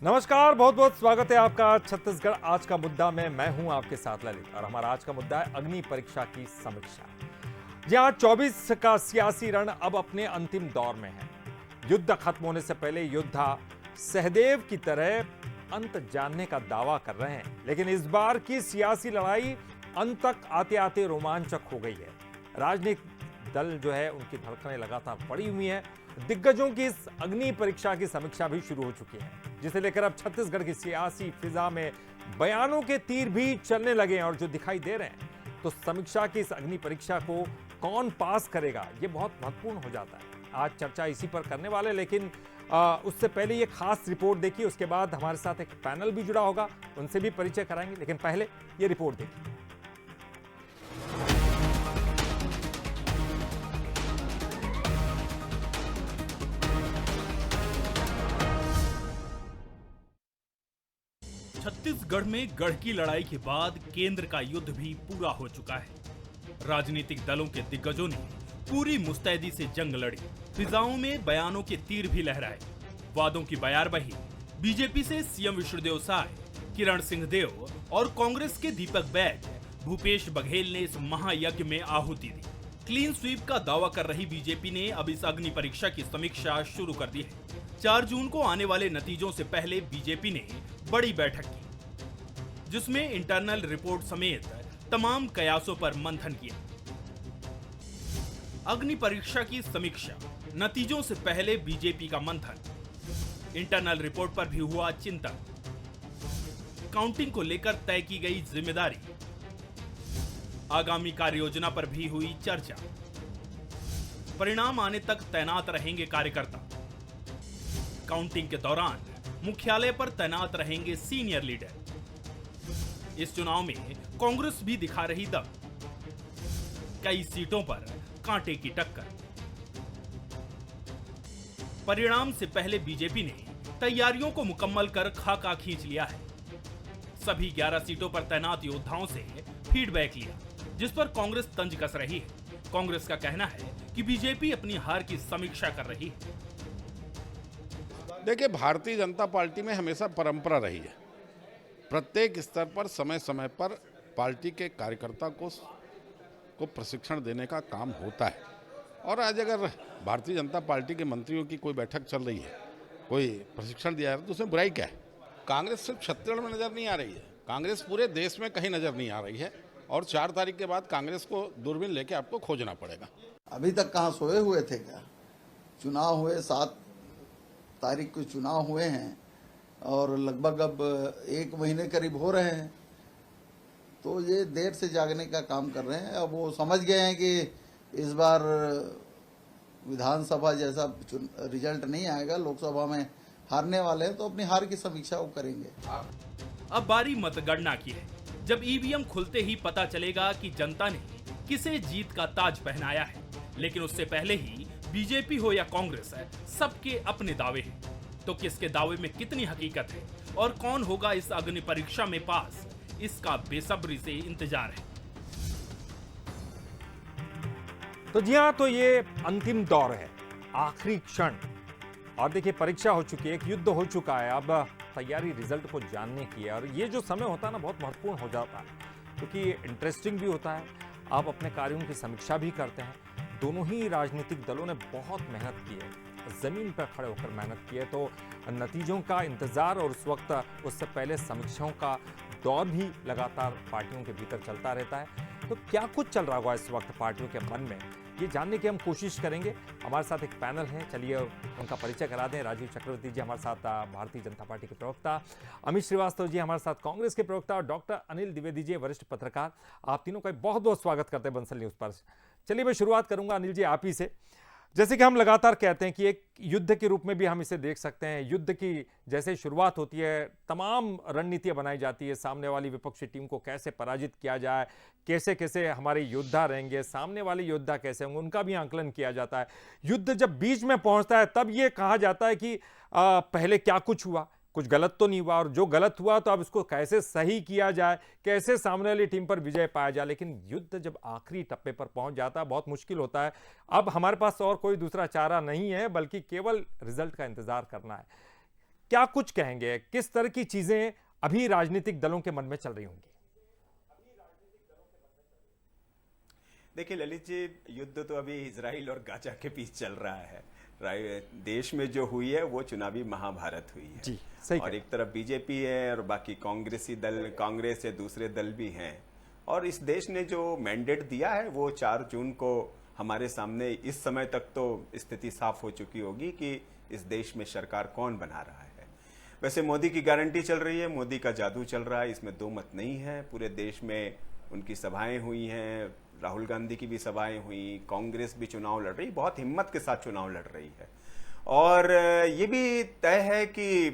नमस्कार, बहुत बहुत स्वागत है आपका छत्तीसगढ़ आज का मुद्दा में। मैं हूं आपके साथ ललित और हमारा आज का मुद्दा है अग्नि परीक्षा की समीक्षा। जहां 24 का सियासी रण अब अपने अंतिम दौर में है। युद्ध खत्म होने से पहले योद्धा सहदेव की तरह अंत जानने का दावा कर रहे हैं, लेकिन इस बार की सियासी लड़ाई अंत तक आते आते रोमांचक हो गई है। राजनीतिक दल जो है उनकी धड़कनें लगातार बढ़ी हुई हैं। दिग्गजों की इस अग्नि परीक्षा की समीक्षा भी शुरू हो चुकी है, जिसे लेकर अब छत्तीसगढ़ की सियासी फिजा में बयानों के तीर भी चलने लगे हैं। और जो दिखाई दे रहे हैं, तो समीक्षा की इस अग्नि परीक्षा को कौन पास करेगा, ये बहुत महत्वपूर्ण हो जाता है। आज चर्चा इसी पर करने वाले, लेकिन उससे पहले ये खास रिपोर्ट देखिए, उसके बाद हमारे साथ एक पैनल भी जुड़ा होगा, उनसे भी परिचय कराएंगे। लेकिन पहले ये रिपोर्ट देखिए। छत्तीसगढ़ में गढ़ की लड़ाई के बाद केंद्र का युद्ध भी पूरा हो चुका है। राजनीतिक दलों के दिग्गजों ने पूरी मुस्तैदी से जंग लड़ी, फिजाओं में बयानों के तीर भी लहराए। वादों की बयारबाही बीजेपी से सीएम विष्णुदेव साय, किरण सिंहदेव और कांग्रेस के दीपक बैज, भूपेश बघेल ने इस महायज्ञ में आहुति दी। क्लीन स्वीप का दावा कर रही बीजेपी ने अब इस अग्नि परीक्षा की समीक्षा शुरू कर दी है। 4 जून को आने वाले नतीजों से पहले बीजेपी ने बड़ी बैठक की, जिसमें इंटरनल रिपोर्ट समेत तमाम कयासों पर मंथन किया। अग्नि परीक्षा की समीक्षा, नतीजों से पहले बीजेपी का मंथन, इंटरनल रिपोर्ट पर भी हुआ चिंतन, काउंटिंग को लेकर तय की गई जिम्मेदारी, आगामी कार्य योजना पर भी हुई चर्चा, परिणाम आने तक तैनात रहेंगे कार्यकर्ता, काउंटिंग के दौरान मुख्यालय पर तैनात रहेंगे सीनियर लीडर। इस चुनाव में कांग्रेस भी दिखा रही दम, कई सीटों पर कांटे की टक्कर। परिणाम से पहले बीजेपी ने तैयारियों को मुकम्मल कर खाका खींच लिया है। सभी 11 सीटों पर तैनात योद्धाओं से फीडबैक लिया, जिस पर कांग्रेस तंज कस रही है। कांग्रेस का कहना है कि बीजेपी अपनी हार की समीक्षा कर रही है। देखिए, भारतीय जनता पार्टी में हमेशा परंपरा रही है, प्रत्येक स्तर पर समय समय पर पार्टी के कार्यकर्ता को प्रशिक्षण देने का काम होता है। और आज अगर भारतीय जनता पार्टी के मंत्रियों की कोई बैठक चल रही है, कोई प्रशिक्षण दिया है, तो उसमें बुराई क्या है। कांग्रेस सिर्फ छत्तीसगढ़ में नज़र नहीं आ रही है, कांग्रेस पूरे देश में कहीं नज़र नहीं आ रही है। और 4 तारीख के बाद कांग्रेस को दूरबीन लेके आपको खोजना पड़ेगा। अभी तक कहाँ सोए हुए थे क्या? चुनाव हुए, 7 तारीख को चुनाव हुए हैं और लगभग अब 1 महीने करीब हो रहे हैं, तो ये देर से जागने का काम कर रहे हैं। अब वो समझ गए हैं कि इस बार विधानसभा जैसा रिजल्ट नहीं आएगा, लोकसभा में हारने वाले हैं, तो अपनी हार की समीक्षा वो करेंगे। अब बारी मतगणना की है, जब ईवीएम खुलते ही पता चलेगा कि जनता ने किसे जीत का ताज पहनाया है। लेकिन उससे पहले ही बीजेपी हो या कांग्रेस है, सबके अपने दावे हैं। तो किसके दावे में कितनी हकीकत है और कौन होगा इस अग्नि परीक्षा में पास, इसका बेसब्री से इंतजार है। तो जी हाँ, तो ये अंतिम दौर है, आखिरी क्षण। और देखिए, परीक्षा हो चुकी है, एक युद्ध हो चुका है, अब तैयारी रिजल्ट को जानने की है। और ये जो समय होता है ना, बहुत महत्वपूर्ण हो जाता है, क्योंकि इंटरेस्टिंग भी होता है। आप अपने कार्यों की समीक्षा भी करते हैं। दोनों ही राजनीतिक दलों ने बहुत मेहनत की है, जमीन पर खड़े होकर मेहनत की है। तो नतीजों का इंतजार और उस वक्त, उससे पहले समीक्षाओं का दौर भी लगातार पार्टियों के भीतर चलता रहता है। तो क्या कुछ चल रहा होगा इस वक्त पार्टियों के मन में, ये जानने की हम कोशिश करेंगे। हमारे साथ एक पैनल है, चलिए उनका परिचय करा दें। राजीव चक्रवर्ती जी हमारे साथ भारतीय जनता पार्टी के प्रवक्ता, अमित श्रीवास्तव जी हमारे साथ कांग्रेस के प्रवक्ता, और डॉक्टर अनिल द्विवेदी जी वरिष्ठ पत्रकार। आप तीनों का बहुत बहुत स्वागत करते हैं बंसल न्यूज़ पर। चलिए मैं शुरुआत करूंगा अनिल जी आप ही से। जैसे कि हम लगातार कहते हैं कि एक युद्ध के रूप में भी हम इसे देख सकते हैं। युद्ध की जैसे शुरुआत होती है, तमाम रणनीतियां बनाई जाती है, सामने वाली विपक्षी टीम को कैसे पराजित किया जाए, कैसे कैसे हमारे योद्धा रहेंगे, सामने वाले योद्धा कैसे होंगे, उनका भी आंकलन किया जाता है। युद्ध जब बीच में पहुंचता है, तब ये कहा जाता है कि पहले क्या कुछ हुआ, कुछ गलत तो नहीं हुआ, और जो गलत हुआ तो अब इसको कैसे सही किया जाए, कैसे सामने वाली टीम पर विजय पाया जाए। लेकिन युद्ध जब आखिरी टप्पे पर पहुंच जाता है, बहुत मुश्किल होता है। अब हमारे पास और कोई दूसरा चारा नहीं है, बल्कि केवल रिजल्ट का इंतजार करना है। क्या कुछ कहेंगे, किस तरह की चीजें अभी राजनीतिक दलों के मन में चल रही होंगी? देखिए ललित जी, युद्ध तो अभी इजराइल और गाजा के बीच चल रहा है। देश में जो हुई है वो चुनावी महाभारत हुई है। जी, सही और कहा। एक तरफ बीजेपी है और बाकी कांग्रेसी दल, कांग्रेस है, दूसरे दल भी हैं। और इस देश ने जो मैंडेट दिया है वो 4 जून को हमारे सामने, इस समय तक तो स्थिति साफ हो चुकी होगी कि इस देश में सरकार कौन बना रहा है। वैसे मोदी की गारंटी चल रही है, मोदी का जादू चल रहा है, इसमें दो मत नहीं है। पूरे देश में उनकी सभाएं हुई हैं, राहुल गांधी की भी सभाएं हुई, कांग्रेस भी चुनाव लड़ रही, बहुत हिम्मत के साथ चुनाव लड़ रही है। और ये भी तय है कि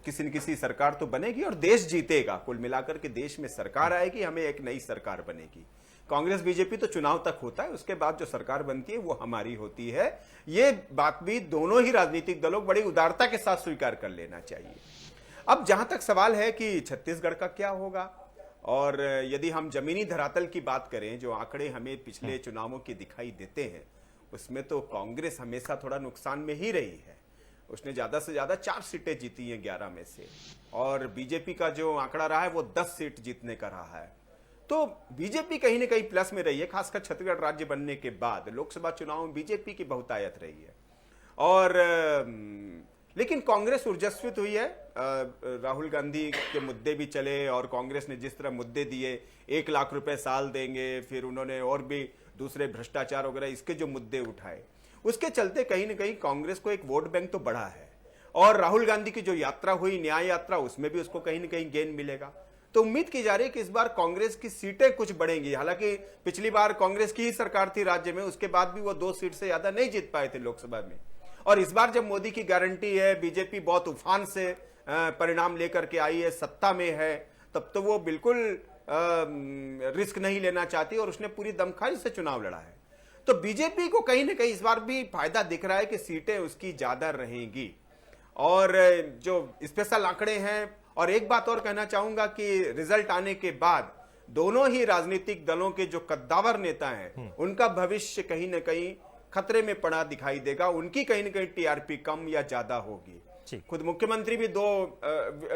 किसी न किसी सरकार तो बनेगी और देश जीतेगा। कुल मिलाकर के देश में सरकार आएगी, हमें एक नई सरकार बनेगी। कांग्रेस बीजेपी तो चुनाव तक होता है, उसके बाद जो सरकार बनती है वो हमारी होती है। ये बात भी दोनों ही राजनीतिक दलों को बड़ी उदारता के साथ स्वीकार कर लेना चाहिए। अब जहां तक सवाल है कि छत्तीसगढ़ का क्या होगा, और यदि हम जमीनी धरातल की बात करें, जो आंकड़े हमें पिछले चुनावों के दिखाई देते हैं, उसमें तो कांग्रेस हमेशा थोड़ा नुकसान में ही रही है। उसने ज्यादा से ज्यादा 4 सीटें जीती हैं 11 में से, और बीजेपी का जो आंकड़ा रहा है वो 10 सीट जीतने का रहा है। तो बीजेपी कहीं ना कहीं प्लस में रही है, खासकर छत्तीसगढ़ राज्य बनने के बाद लोकसभा चुनाव में बीजेपी की बहुतायत रही है। और लेकिन कांग्रेस ऊर्जस्वित हुई है। राहुल गांधी के मुद्दे भी चले और कांग्रेस ने जिस तरह मुद्दे दिए, 1 लाख रुपए साल देंगे, फिर उन्होंने और भी दूसरे भ्रष्टाचार वगैरह इसके जो मुद्दे उठाए, उसके चलते कहीं ना कहीं कांग्रेस को एक वोट बैंक तो बढ़ा है। और राहुल गांधी की जो यात्रा हुई, न्याय यात्रा, उसमें भी उसको कहीं ना कहीं गेन मिलेगा। तो उम्मीद की जा रही है कि इस बार कांग्रेस की सीटें कुछ बढ़ेंगी। हालांकि पिछली बार कांग्रेस की ही सरकार थी राज्य में, उसके बाद भी वो 2 सीट से ज्यादा नहीं जीत पाए थे लोकसभा में। और इस बार जब मोदी की गारंटी है, बीजेपी बहुत उफान से परिणाम लेकर के आई है, सत्ता में है, तब तो वो बिल्कुल रिस्क नहीं लेना चाहती और उसने पूरी दमखाई से चुनाव लड़ा है। तो बीजेपी को कहीं ना कहीं इस बार भी फायदा दिख रहा है कि सीटें उसकी ज्यादा रहेंगी। और जो स्पेशल आंकड़े हैं, और एक बात और कहना चाहूंगा कि रिजल्ट आने के बाद दोनों ही राजनीतिक दलों के जो कद्दावर नेता हैं, उनका भविष्य कहीं ना कहीं खतरे में पड़ा दिखाई देगा। उनकी कहीं ना कहीं टीआरपी कम या ज्यादा होगी। खुद मुख्यमंत्री भी 2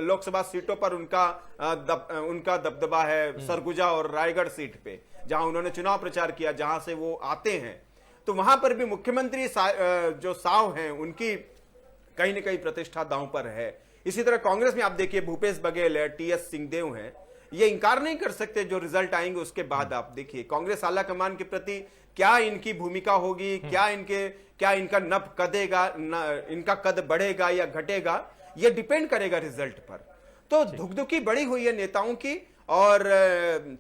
लोकसभा सीटों पर उनका दबदबा है, सरगुजा और रायगढ़ सीट पे, जहां उन्होंने चुनाव प्रचार किया, जहां से वो आते हैं। तो वहां पर भी मुख्यमंत्री जो साव हैं, उनकी कहीं ना कहीं प्रतिष्ठा दांव पर है। इसी तरह कांग्रेस में आप देखिए, भूपेश बघेल है, टीएस सिंहदेव हैं, ये इंकार नहीं कर सकते। जो रिजल्ट आएंगे उसके बाद आप देखिए कांग्रेस आला कमान के प्रति क्या इनकी भूमिका होगी, क्या इनका नब कदेगा, इनका कद बढ़ेगा या घटेगा, ये डिपेंड करेगा रिजल्ट पर। तो धुकधुकी बड़ी हुई है नेताओं की, और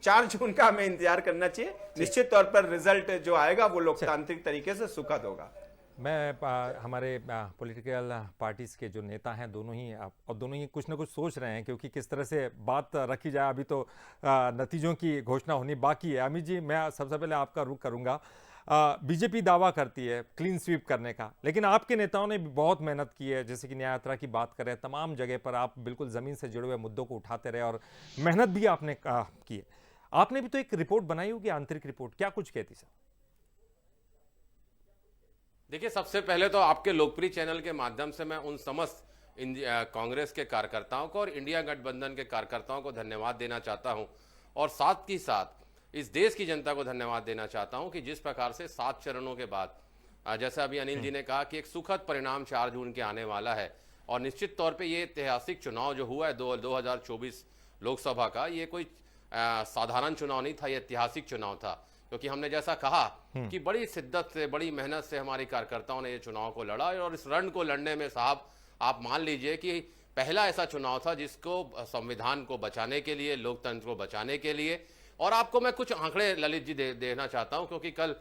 4 जून का हमें इंतजार करना चाहिए। निश्चित तौर पर रिजल्ट जो आएगा वो लोकतांत्रिक तरीके से सुखद होगा। मैं हमारे पॉलिटिकल पार्टीज के जो नेता हैं, दोनों ही कुछ ना कुछ सोच रहे हैं, क्योंकि किस तरह से बात रखी जाए, अभी तो नतीजों की घोषणा होनी बाकी है। अमित जी, मैं सबसे पहले आपका रुख करूंगा। बीजेपी दावा करती है क्लीन स्वीप करने का, लेकिन आपके नेताओं ने भी बहुत मेहनत की है। जैसे कि न्याय यात्रा की बात करें, तमाम जगह पर आप बिल्कुल ज़मीन से जुड़े हुए मुद्दों को उठाते रहे और मेहनत भी आपने की है। आपने भी तो एक रिपोर्ट बनाई होगी, आंतरिक रिपोर्ट, क्या कुछ कहती सर? देखिए, सबसे पहले तो आपके लोकप्रिय चैनल के माध्यम से मैं उन समस्त कांग्रेस के कार्यकर्ताओं को और इंडिया गठबंधन के कार्यकर्ताओं को धन्यवाद देना चाहता हूं, और साथ ही साथ इस देश की जनता को धन्यवाद देना चाहता हूं कि जिस प्रकार से 7 चरणों के बाद, जैसा अभी अनिल जी ने कहा कि एक सुखद परिणाम 4 जून के आने वाला है। और निश्चित तौर पे ये ऐतिहासिक चुनाव जो हुआ है 2024 लोकसभा का, ये कोई साधारण चुनाव नहीं था, ये ऐतिहासिक चुनाव था। क्योंकि हमने जैसा कहा कि बड़ी शिद्दत से, बड़ी मेहनत से हमारे कार्यकर्ताओं ने ये चुनाव को लड़ा, और इस रण को लड़ने में साहब आप मान लीजिए कि पहला ऐसा चुनाव था जिसको संविधान को बचाने के लिए, लोकतंत्र को बचाने के लिए। और आपको मैं कुछ आंकड़े ललित जी देना चाहता हूं, क्योंकि कल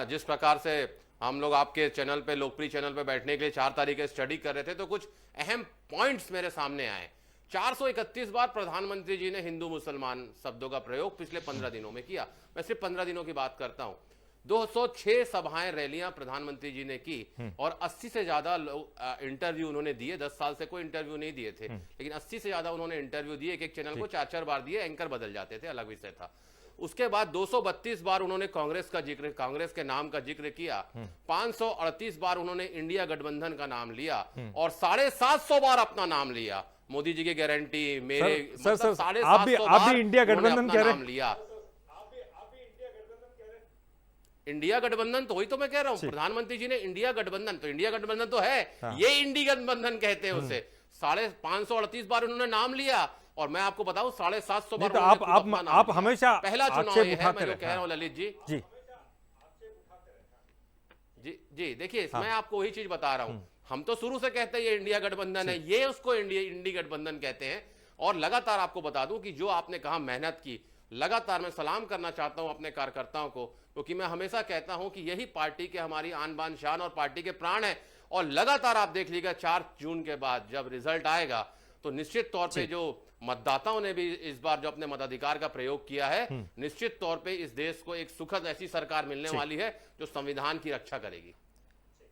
जिस प्रकार से हम लोग आपके चैनल पे, लोकप्रिय चैनल पे बैठने के लिए 4 तारीख स्टडी कर रहे थे, तो कुछ अहम पॉइंट्स मेरे सामने आए। 431 बार प्रधानमंत्री जी ने हिंदू मुसलमान शब्दों का प्रयोग पिछले 15 दिनों में किया। मैं सिर्फ 15 दिनों की बात करता हूं। 206 सभाएं, रैलियां प्रधानमंत्री जी ने की, और 80 से ज्यादा इंटरव्यू उन्होंने दिए। 10 साल से कोई इंटरव्यू नहीं दिए थे, लेकिन 80 से ज्यादा उन्होंने इंटरव्यू दिए। एक चैनल को 4-4 बार दिए, एंकर बदल जाते थे, अलग विषय था। उसके बाद 232 बार उन्होंने कांग्रेस के नाम का जिक्र किया, 538 बार उन्होंने इंडिया गठबंधन का नाम लिया और 750 बार अपना नाम लिया। मोदी जी की गारंटी मेरे सर, मतलब सर, 750 आप भी इंडिया उन्होंने गठबंधन अपना कह रहे नाम लिया। इंडिया गठबंधन तो वही तो मैं कह रहा हूं, प्रधानमंत्री जी ने इंडिया गठबंधन, तो इंडिया गठबंधन तो है, ये इंडिया गठबंधन कहते हैं उसे। 538 बार उन्होंने नाम लिया और मैं आपको बताऊं 750 बार तो आप हमेशा पहला चुनाव आक्षेप ये है, उठाते मैं जो रहते कह रहा हूं ललित जी जी जी देखिए मैं आपको वही चीज बता रहा हूं, हम तो शुरू से कहते हैं ये इंडिया गठबंधन है, ये उसको इंडिया गठबंधन कहते हैं। और लगातार आपको बता दूं कि जो आपने कहा मेहनत की, लगातार मैं सलाम करना चाहता हूं अपने कार्यकर्ताओं को, क्योंकि मैं हमेशा कहता हूं कि यही पार्टी के हमारी आन बान शान और पार्टी के प्राण है। और लगातार आप देख लीजिएगा 4 जून के बाद जब रिजल्ट आएगा तो निश्चित तौर पे जो मतदाताओं ने भी इस बार जो अपने मताधिकार का प्रयोग किया है, निश्चित तौर पे इस देश को एक सुखद ऐसी सरकार मिलने वाली है जो संविधान की रक्षा करेगी।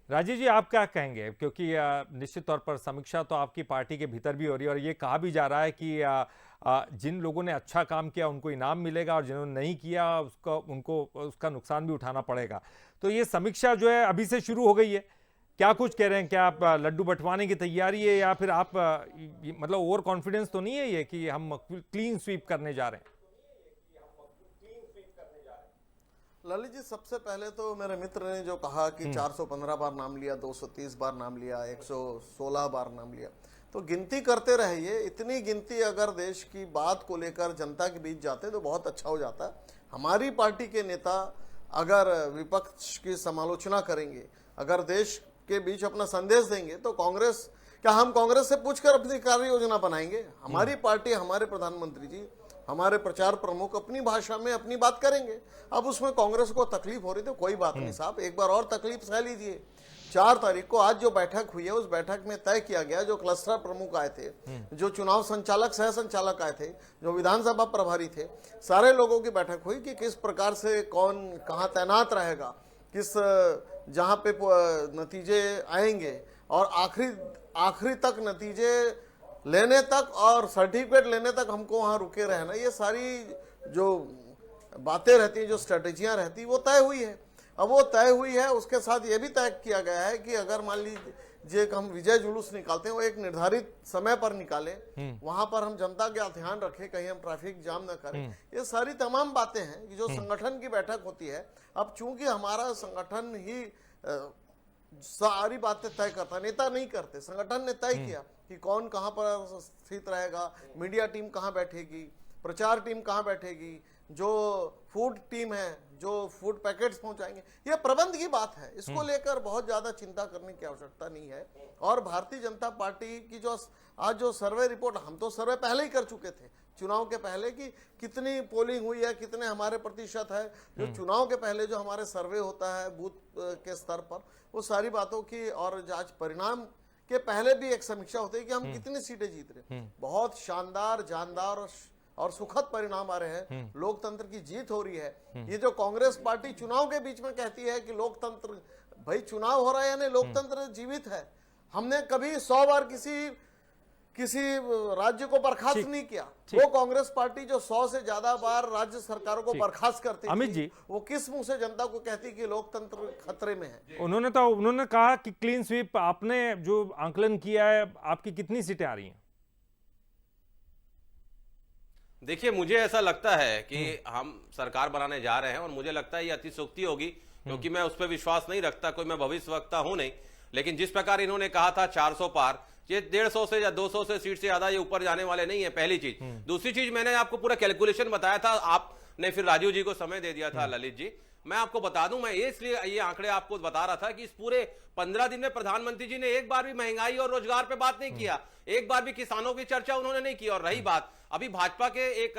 राजीव जी, आप क्या कहेंगे, क्योंकि निश्चित तौर पर समीक्षा तो आपकी पार्टी के भीतर भी हो रही है और ये कहा भी जा रहा है कि जिन लोगों ने अच्छा काम किया उनको इनाम मिलेगा और जिन्होंने नहीं किया उनको उसका नुकसान भी उठाना पड़ेगा। तो ये समीक्षा जो है अभी से शुरू हो गई है, क्या कुछ कह रहे हैं? क्या आप लड्डू बंटवाने की तैयारी है या फिर आप मतलब ओवर कॉन्फिडेंस तो नहीं है ये कि हम क्लीन स्वीप करने जा रहे हैं? ललित जी, सबसे पहले तो मेरे मित्र ने जो कहा कि 415 बार नाम लिया, 230 बार नाम लिया, 116 बार नाम लिया, तो गिनती करते रहिए। इतनी गिनती अगर देश की बात को लेकर जनता के बीच जाते तो बहुत अच्छा हो जाता है। हमारी पार्टी के नेता अगर विपक्ष की समालोचना करेंगे, अगर देश के बीच अपना संदेश देंगे, तो हम कांग्रेस से पूछकर अपनी कार्य योजना बनाएंगे। हमारी पार्टी, हमारे प्रधानमंत्री जी, हमारे प्रचार प्रमुख अपनी भाषा में अपनी बात करेंगे। अब उसमें कांग्रेस को तकलीफ हो रही तो कोई बात नहीं साहब, एक बार और तकलीफ सह लीजिए। 4 तारीख को आज जो बैठक हुई है, उस बैठक में तय किया गया, जो क्लस्टर प्रमुख आए थे, जो चुनाव संचालक सह संचालक आए थे, जो विधानसभा प्रभारी थे, सारे लोगों की बैठक हुई कि किस प्रकार से कौन कहाँ तैनात रहेगा, किस जहाँ पे नतीजे आएंगे और आखिरी तक नतीजे लेने तक और सर्टिफिकेट लेने तक हमको वहाँ रुके रहना। ये सारी जो बातें रहती हैं, जो स्ट्रेटेजियाँ रहती, वो तय हुई है। अब वो तय हुई है, उसके साथ ये भी तय किया गया है कि अगर मान लीजिए हम विजय जुलूस निकालते हैं, वो एक निर्धारित समय पर निकालें, वहां पर हम जनता का ध्यान रखें, कहीं हम ट्रैफिक जाम ना करें। ये सारी तमाम बातें हैं कि जो संगठन की बैठक होती है। अब चूंकि हमारा संगठन ही सारी बातें तय करता, नेता नहीं करते, संगठन ने तय किया कि कौन कहां पर स्थित रहेगा, मीडिया टीम कहां बैठेगी, प्रचार टीम कहां बैठेगी, जो फूड टीम है जो फूड पैकेट्स पहुंचाएंगे। ये प्रबंध की बात है, इसको लेकर बहुत ज्यादा चिंता करने की आवश्यकता नहीं है। और भारतीय जनता पार्टी की जो आज जो सर्वे रिपोर्ट, हम तो सर्वे पहले ही कर चुके थे चुनाव के पहले कि कितनी पोलिंग हुई है, कितने हमारे प्रतिशत है, जो चुनाव के पहले जो हमारे सर्वे होता है बूथ के स्तर पर, वो सारी बातों की और आज परिणाम के पहले भी एक समीक्षा होती है कि हम कितनी सीटें जीत रहे। बहुत शानदार, जानदार और सुखद परिणाम आ रहे हैं, लोकतंत्र की जीत हो रही है। ये जो कांग्रेस पार्टी चुनाव के बीच में कहती है कि लोकतंत्र, भाई चुनाव हो रहा है यानी लोकतंत्र जीवित है। हमने कभी 100 बार किसी राज्य को बर्खास्त नहीं किया। वो कांग्रेस पार्टी जो 100 से ज्यादा बार राज्य सरकारों को बर्खास्त करती अमित थी, जी, वो किस मुंह से जनता को कहती कि लोकतंत्र खतरे में है। उन्होंने कहा कि क्लीन स्वीप, आपने जो आंकलन किया है, आपकी कितनी सीटें आ रही हैं? देखिए, मुझे ऐसा लगता है कि हम सरकार बनाने जा रहे हैं और मुझे लगता है ये अतिशयोक्ति होगी, क्योंकि मैं उस पर विश्वास नहीं रखता, कोई मैं भविष्यवक्ता हूं नहीं। लेकिन जिस प्रकार इन्होंने कहा था 400 पार, ये 150 से या 200 से सीट से ज्यादा ये ऊपर जाने वाले नहीं है, पहली चीज। दूसरी चीज, मैंने आपको पूरा कैलकुलेशन बताया था, आपने फिर राजीव जी को समय दे दिया था। ललित जी, मैं आपको बता दूं, मैं इसलिए ये आंकड़े आपको बता रहा था कि इस पूरे 15 दिन में प्रधानमंत्री जी ने एक बार भी महंगाई और रोजगार पे बात नहीं किया, एक बार भी किसानों की चर्चा उन्होंने नहीं की। और रही बात, अभी भाजपा के एक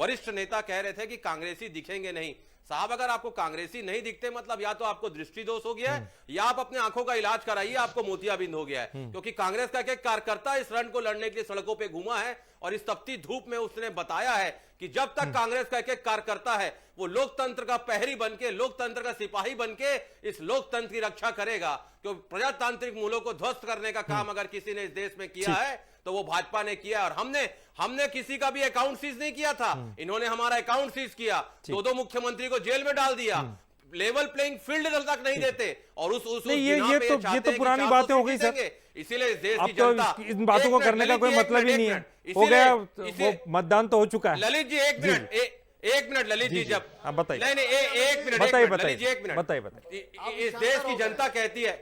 वरिष्ठ नेता कह रहे थे कि कांग्रेसी दिखेंगे नहीं। साहब, अगर आपको कांग्रेसी नहीं दिखते, मतलब या तो आपको दृष्टि दोष हो गया है या आप अपने आंखों का इलाज कराइए, आपको मोतियाबिंद हो गया है। क्योंकि कांग्रेस का एक कार्यकर्ता इस रण को लड़ने के लिए सड़कों पे घूमा है और इस तपती धूप में उसने बताया है कि जब तक कांग्रेस का एक कार्यकर्ता है, वो लोकतंत्र का प्रहरी बनके, लोकतंत्र का सिपाही बनके इस लोकतंत्र की रक्षा करेगा। क्योंकि प्रजातांत्रिक मूल्यों को ध्वस्त करने का काम अगर किसी ने इस देश में किया है तो वो भाजपा ने किया। और हमने हमने किसी का भी अकाउंट सीज नहीं किया था, इन्होंने हमारा अकाउंट सीज किया, दो मुख्यमंत्री को जेल में डाल दिया, लेवल प्लेइंग फील्ड तक नहीं देते, और उस नहीं, बिना पे ये चाहते तो हैं कि पुरानी 400 बातें हो गई सीटें सर। देंगे। इसीलिए इस देश अब की तो जनता, इन बातों को एक करने मिनट, का कोई ललित जी, मतलब ही एक नहीं है, मिनट, हो गया, इसीलिए- वो मतदान तो हो चुका है। ललित जी एक मिनट, एक मिनट ललित जी, जब हाँ, बताइए। नहीं नहीं एक मिनट, बताइए, ललित जी एक मिनट, बताइए। इस देश की जनता कहती है,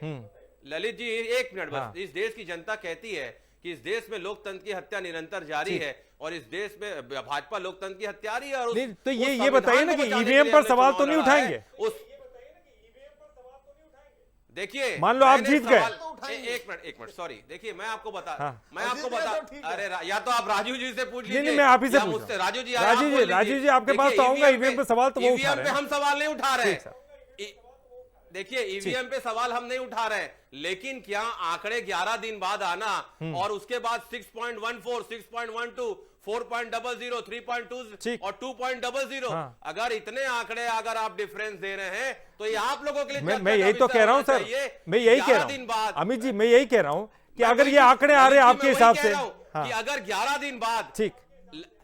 ललित जी एक मिनट हाँ। बस, इस देश की जनता कहती है कि इस देश में लोकतंत्र की हत्या निरंतर जारी है, और इस देश में भाजपा लोकतंत्र की हत्यारी है, और नहीं, तो उस ये संविधान बताइए ना को कि बचाने के ईवीएम लिए पर हमने सवाल चुनाव तो नहीं लड़ा है। उठाएंगे? देखिए, मान लो आप मैंने जीत गए। सवाल- एक मिनट सॉरी, देखिए मैं आपको बता, हाँ। मैं आपको बता, तो ठीक है। अरे या तो आप राजू जी से पूछ लीजिए, नहीं, मैं आप ही से या पूछ मुझसे। रहा हूं। राजू जी राजू जी, आपके पास तो आऊंगा, ईवीएम पे सवाल तो वो उठा रहे हैं। हम सवाल नहीं उठा रहे ठीक हैं। देखिए, ईवीएम पे सवाल हम नहीं उठा रहे हैं, लेकिन क्या आंकड़े 11 दिन बाद आना और उसके बाद 6.14, 6.12, 4.00, 3.2 ठीक। और 2.00, हाँ। अगर इतने आंकड़े अगर आप डिफरेंस दे रहे हैं तो ये आप लोगों के लिए मैं चर्चा यही का तो विषय कह रहा हूं होना सर, चाहिए। मैं यही कह 11 रहा दिन हूं बाद अमित जी, मैं यही कह रहा हूं कि मैं अगर वही ये चीज- आंकड़े आ रहे हैं ललित जी, आपके मैं वही हिसाब कह से, रहा हूं हाँ, कि अगर 11 दिन बाद, ठीक,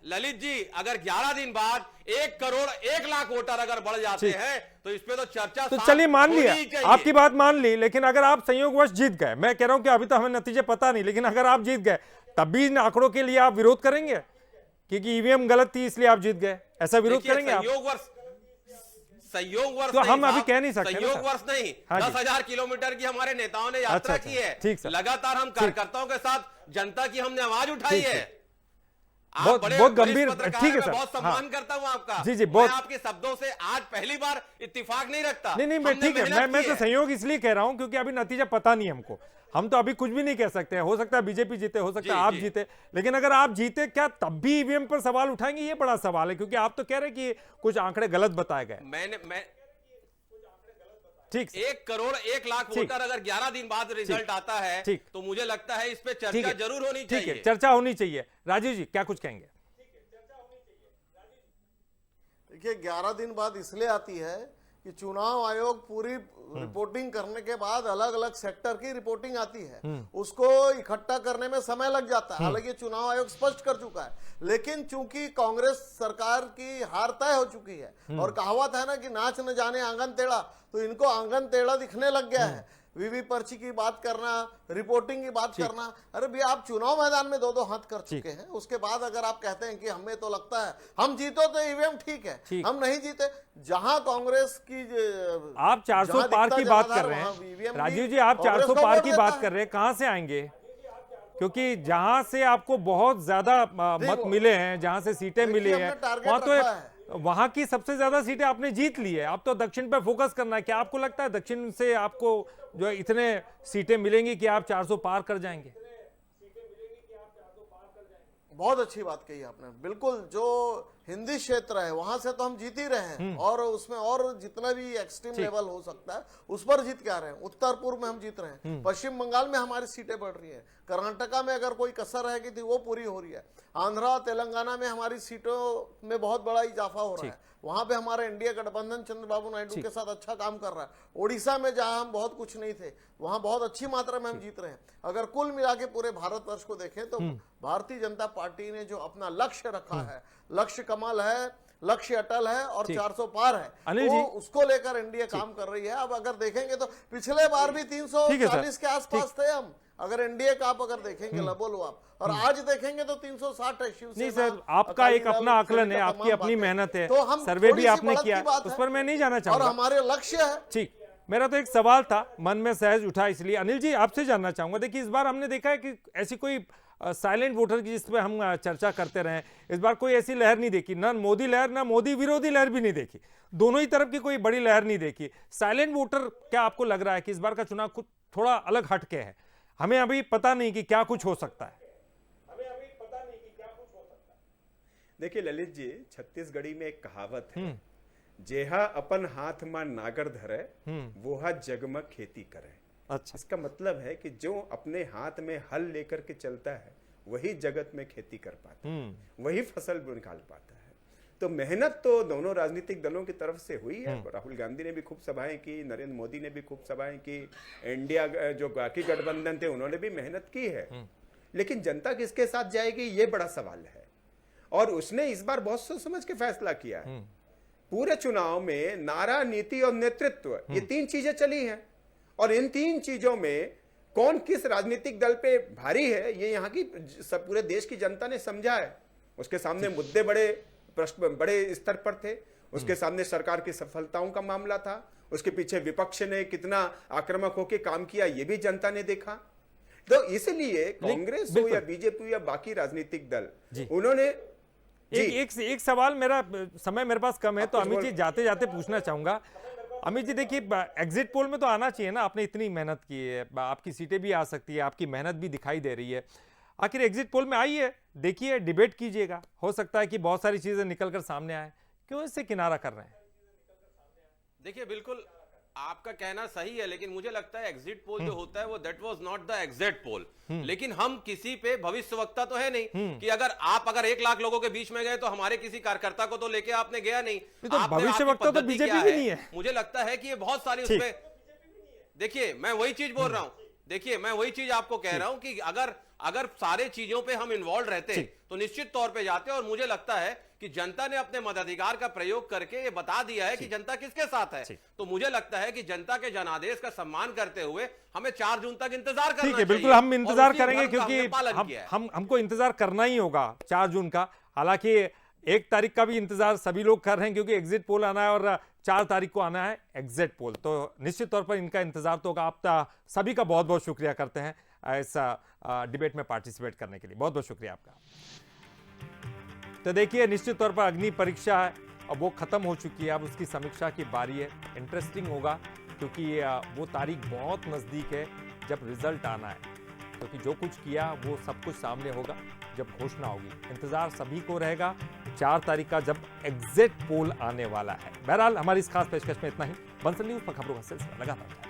ललित जी, अगर 11 दिन बाद 1 करोड़ 1 लाख वोटर अगर बढ़ जाते ठीक। हैं तो इस पे तो चर्चा तो साफ चलिए मान होनी लिया, ही चाहिए। आपकी बात मान ली, लेकिन अगर आप संयोगवश जीत गए, मैं कह रहा हूं कि अभी तो हमें नतीजे पता नहीं, लेकिन अगर आप जीत गए तब भी इन आंकड़ों के लिए आप विरोध करेंगे, क्योंकि ईवीएम गलत थी इसलिए आप जीत गए, ऐसा विरोध देखिए, करेंगे आप? संयोग वर्ष तो हम नहीं अभी साहब, कह नहीं सकते ना संयोग साहब। वर्ष नहीं, हाँ जी। 10,000 किलोमीटर की हमारे नेताओं ने यात्रा अच्छा, की है, ठीक सर। लगातार हम कार्यकर्ताओं के साथ जनता की हमने आवाज उठाई ठीक है। है। आप बहुत- बड़े बहुत वरिष्ठ गंभीर- पत्रकार ठीक है हैं, सर, मैं बहुत सम्मान हाँ। करता हूं आपका। जी, जी, मैं बहुत- आपके शब्दों से आज पहली बार इत्तेफाक नहीं रखता। नहीं, मैं हमने ठीक है, मेहनत मैं की तो है। संयोग इसलिए कह रहा हूं क्योंकि अभी नतीजा पता नहीं हमको, हम तो अभी कुछ भी नहीं कह सकते हैं, हो सकता है बीजेपी जीते, हो सकता है जी, आप जी। जीते, लेकिन अगर आप जीते क्या तब भी ईवीएम पर सवाल उठाएंगे? ये बड़ा सवाल है, क्योंकि आप तो कह रहे हैं कि कुछ आंकड़े गलत बताए गए। मैं ठीक, 1 करोड़ 1 लाख ठीक। वोटर अगर 11 दिन बाद रिजल्ट आता है, ठीक। तो मुझे लगता है इस पे ठीक चर्चा है, जरूर होनी ठीक है, चाहिए। चर्चा होनी चाहिए। राजीव जी क्या कुछ कहेंगे? देखिए 11 दिन बाद इसलिए आती है कि चुनाव आयोग पूरी रिपोर्टिंग करने के बाद अलग अलग सेक्टर की रिपोर्टिंग आती है, उसको इकट्ठा करने में समय लग जाता है। हालांकि चुनाव आयोग स्पष्ट कर चुका है, लेकिन चूंकि कांग्रेस सरकार की हार तय हो चुकी है और कहावत है ना कि नाच न जाने आंगन टेढ़ा, तो इनको आंगन टेढ़ा दिखने लग गया है। वीवी पर्ची की बात करना, रिपोर्टिंग की बात करना, अरे भैया आप चुनाव मैदान में दो हाथ कर चुके हैं, उसके बाद अगर आप कहते हैं कि हमें तो लगता है हम जीतो तो ईवीएम ठीक है, हम नहीं जीते, जहां कांग्रेस की आप 400 पार की बात कर रहे हैं राजीव जी, आप 400 पार की बात कर रहे हैं, कहां से आएंगे? क्योंकि जहां से आपको बहुत ज्यादा मत मिले हैं, जहां से सीटें मिली हैं, वहां तो वहां की सबसे ज्यादा सीटें आपने जीत ली है। आप तो दक्षिण पे फोकस करना है। क्या आपको लगता है दक्षिण से आपको जो इतने सीटें मिलेंगी कि आप 400 पार कर जाएंगे? बहुत अच्छी बात कही आपने, बिल्कुल। जो हिंदी क्षेत्र है वहां से तो हम जीत ही रहे हैं, और उसमें और जितना भी एक्सट्रीम लेवल हो सकता है उस पर जीत के आ रहे हैं। उत्तर पूर्व में हम जीत रहे हैं, पश्चिम बंगाल में हमारी सीटें बढ़ रही है, कर्नाटका में अगर कोई कसर रह गई थी वो पूरी हो रही है, आंध्रा तेलंगाना में हमारी सीटों में बहुत बड़ा इजाफा हो रहा है, वहां पे हमारा एनडीए गठबंधन चंद्रबाबू नायडू के साथ अच्छा काम कर रहा है। ओडिशा में जहां हम बहुत कुछ नहीं थे वहां बहुत अच्छी मात्रा में हम जीत रहे हैं। अगर कुल मिला के पूरे भारतवर्ष को देखें तो भारतीय जनता पार्टी ने जो अपना लक्ष्य रखा है, लक्ष्य कमल है, लक्ष्य अटल है और 400 पार है, अनिल तो जी, उसको लेकर एनडीए काम कर रही है। अब अगर देखेंगे तो पिछले बार भी 340 के आसपास थे हम, अगर एनडीए का आप अगर देखेंगे बोलो आप, और आज देखेंगे तो 360 है। शिवसेना, नहीं सर, आपका एक अपना आकलन है, आपकी अपनी मेहनत है, तो हम सर्वे भी थोड़ी सी आपने बढ़त किया, की बात उस है। पर मैं नहीं जाना और चाहूंगा। हमारे लक्ष्य है। ठीक, मेरा तो एक सवाल था, मन में सहज उठा, इसलिए अनिल जी आपसे जानना चाहूंगा। देखिए इस बार हमने देखा है कि ऐसी कोई साइलेंट वोटर की जिस पे हम चर्चा करते रहे, इस बार कोई ऐसी लहर नहीं देखी, ना मोदी लहर ना मोदी विरोधी लहर भी नहीं देखी, दोनों ही तरफ की कोई बड़ी लहर नहीं देखी। साइलेंट वोटर क्या आपको लग रहा है कि इस बार का चुनाव कुछ थोड़ा अलग हटके है? हमें अभी पता नहीं कि क्या कुछ हो सकता है। देखिए ललित जी, छत्तीसगढ़ी में एक कहावत है, जेहा अपन हाथ में नागर धरे वोहा जगमग खेती करे। अच्छा, इसका मतलब है कि जो अपने हाथ में हल लेकर के चलता है वही जगत में खेती कर पाता है, वही फसल निकाल पाता है। तो मेहनत तो दोनों राजनीतिक दलों की तरफ से हुई है। राहुल गांधी ने भी खूब सभाएं की, नरेंद्र मोदी ने भी खूब सभाएं की, इंडिया जो बाकी गठबंधन थे उन्होंने भी मेहनत की है, लेकिन जनता किसके साथ जाएगी ये बड़ा सवाल है। और उसने इस बार बहुत सोच समझ के फैसला किया है। पूरे चुनाव में नारा, नीति और नेतृत्व, ये तीन चीजें चली हैं, और इन तीन चीजों में कौन किस राजनीतिक दल पे भारी है ये यहाँ की सब पूरे देश की जनता ने समझा है। उसके सामने मुद्दे बड़े प्रश्न बड़े स्तर पर थे, उसके सामने सरकार की सफलताओं का मामला था, उसके पीछे विपक्ष ने कितना आक्रामक होकर काम किया ये भी जनता ने देखा। तो इसलिए कांग्रेस हो या बीजेपी हो या बाकी राजनीतिक दल, उन्होंने एक सवाल, मेरा समय मेरे पास कम है तो अमित जी जाते जाते पूछना चाहूंगा। अमित जी देखिए, एग्जिट पोल में तो आना चाहिए ना, आपने इतनी मेहनत की है, आपकी सीटें भी आ सकती है, आपकी मेहनत भी दिखाई दे रही है, आखिर एग्जिट पोल में आइए, देखिए, डिबेट कीजिएगा, हो सकता है कि बहुत सारी चीजें निकलकर सामने आए, क्यों इससे किनारा कर रहे हैं? देखिए, बिल्कुल आपका कहना सही है, लेकिन मुझे लगता है एग्जिट पोल जो होता है वो that was not the exit poll. लेकिन हम किसी पे भविष्यवक्ता तो है नहीं कि अगर 1 लाख लोगों के बीच में गए तो हमारे किसी कार्यकर्ता को तो लेके आपने गया नहीं। तो भविष्यवक्ता तो बीजेपी भी नहीं है। मुझे लगता है कि ये बहुत सारी उसमें, देखिए मैं वही चीज बोल रहा हूं, देखिए मैं वही चीज आपको कह रहा हूं कि अगर सारे चीजों पे हम इन्वॉल्व रहते तो निश्चित तौर पे जाते। और मुझे लगता है कि जनता ने अपने मताधिकार का प्रयोग करके ये बता दिया है कि जनता किसके साथ है। तो मुझे लगता है कि जनता के जनादेश का सम्मान करते हुए हमें 4 जून तक इंतजार करना चाहिए। ठीक है, बिल्कुल हम इंतजार करेंगे, क्योंकि हमको इंतजार करना ही होगा 4 जून का। हालांकि 1 तारीख का भी इंतजार सभी लोग कर रहे हैं, क्योंकि एग्जिट पोल आना है और 4 तारीख को आना है एग्जिट पोल, तो निश्चित तौर पर इनका इंतजार तो होगा। आप सभी का बहुत बहुत शुक्रिया करते हैं इस डिबेट में पार्टिसिपेट करने के लिए, बहुत बहुत शुक्रिया आपका। तो देखिए, निश्चित तौर पर अग्नि परीक्षा है, अब वो खत्म हो चुकी है, अब उसकी समीक्षा की बारी है। इंटरेस्टिंग होगा, क्योंकि वो तारीख बहुत नज़दीक है जब रिजल्ट आना है, क्योंकि जो कुछ किया वो सब कुछ सामने होगा जब घोषणा होगी। इंतजार सभी को रहेगा 4 तारीख का, जब एग्जिट पोल आने वाला है। बहरहाल हमारी इस खास पेशकश में इतना ही। बंसल न्यूज़ पर खबरों का सिलसिला लगातार।